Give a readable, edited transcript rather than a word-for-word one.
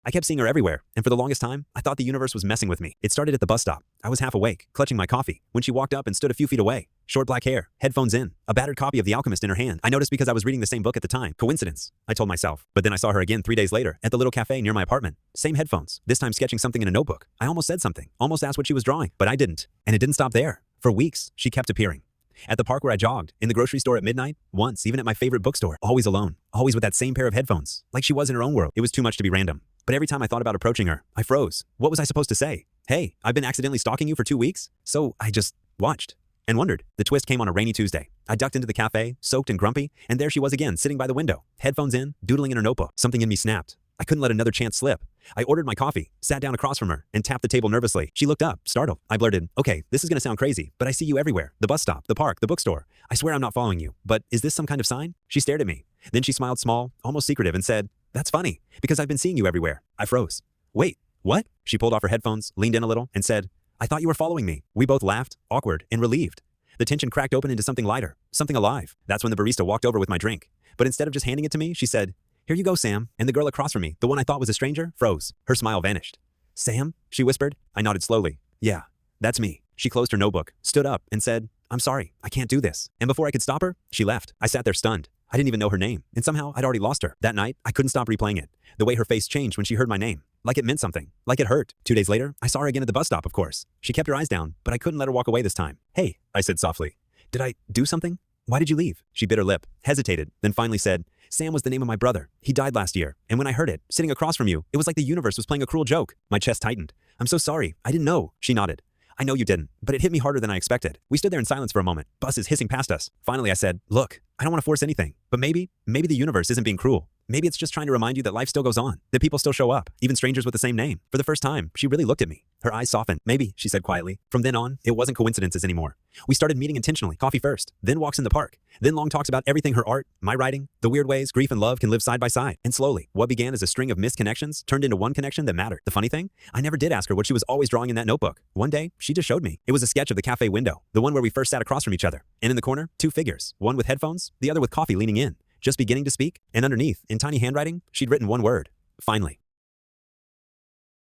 I kept seeing her everywhere, and for the longest time, I thought the universe was messing with me. It started at the bus stop. I was half awake, clutching my coffee, when she walked up and stood a few feet away. Short black hair, headphones in, a battered copy of The Alchemist in her hand. I noticed because I was reading the same book at the time. Coincidence, I told myself. But then I saw her again 3 days later, at the little cafe near my apartment. Same headphones, this time sketching something in a notebook. I almost said something, almost asked what she was drawing, but I didn't. And it didn't stop there. For weeks, she kept appearing. At the park where I jogged, in the grocery store at midnight, once, even at my favorite bookstore, always alone, always with that same pair of headphones, like she was in her own world. It was too much to be random. But every time I thought about approaching her, I froze. What was I supposed to say? Hey, I've been accidentally stalking you for 2 weeks? So I just watched and wondered. The twist came on a rainy Tuesday. I ducked into the cafe, soaked and grumpy, and there she was again, sitting by the window, headphones in, doodling in her notebook. Something in me snapped. I couldn't let another chance slip. I ordered my coffee, sat down across from her, and tapped the table nervously. She looked up, startled. I blurted, okay, this is gonna sound crazy, but I see you everywhere. The bus stop, the park, the bookstore. I swear I'm not following you, but is this some kind of sign? She stared at me. Then she smiled small, almost secretive, and said, that's funny, because I've been seeing you everywhere. I froze. Wait, what? She pulled off her headphones, leaned in a little, and said, I thought you were following me. We both laughed, awkward and relieved. The tension cracked open into something lighter, something alive. That's when the barista walked over with my drink. But instead of just handing it to me, she said, here you go, Sam. And the girl across from me, the one I thought was a stranger, froze. Her smile vanished. Sam? She whispered. I nodded slowly. Yeah, that's me. She closed her notebook, stood up, and said, I'm sorry, I can't do this. And before I could stop her, she left. I sat there stunned. I didn't even know her name, and somehow I'd already lost her. That night, I couldn't stop replaying it. The way her face changed when she heard my name. Like it meant something. Like it hurt. 2 days later, I saw her again at the bus stop, of course. She kept her eyes down, but I couldn't let her walk away this time. Hey, I said softly. Did I do something? Why did you leave? She bit her lip, hesitated, then finally said, Sam was the name of my brother. He died last year, and when I heard it, sitting across from you, it was like the universe was playing a cruel joke. My chest tightened. I'm so sorry. I didn't know. She nodded. I know you didn't, but it hit me harder than I expected. We stood there in silence for a moment, buses hissing past us. Finally, I said, look, I don't want to force anything, but maybe the universe isn't being cruel. Maybe it's just trying to remind you that life still goes on, that people still show up, even strangers with the same name. For the first time, she really looked at me. Her eyes softened. Maybe, she said quietly. From then on, it wasn't coincidences anymore. We started meeting intentionally, coffee first, then walks in the park, then long talks about everything, her art, my writing, the weird ways grief and love can live side by side. And slowly, what began as a string of missed connections turned into one connection that mattered. The funny thing, I never did ask her what she was always drawing in that notebook. One day, she just showed me. It was a sketch of the cafe window, the one where we first sat across from each other. And in the corner, 2 figures, one with headphones, the other with coffee leaning in, just beginning to speak, and underneath, in tiny handwriting, she'd written one word. Finally.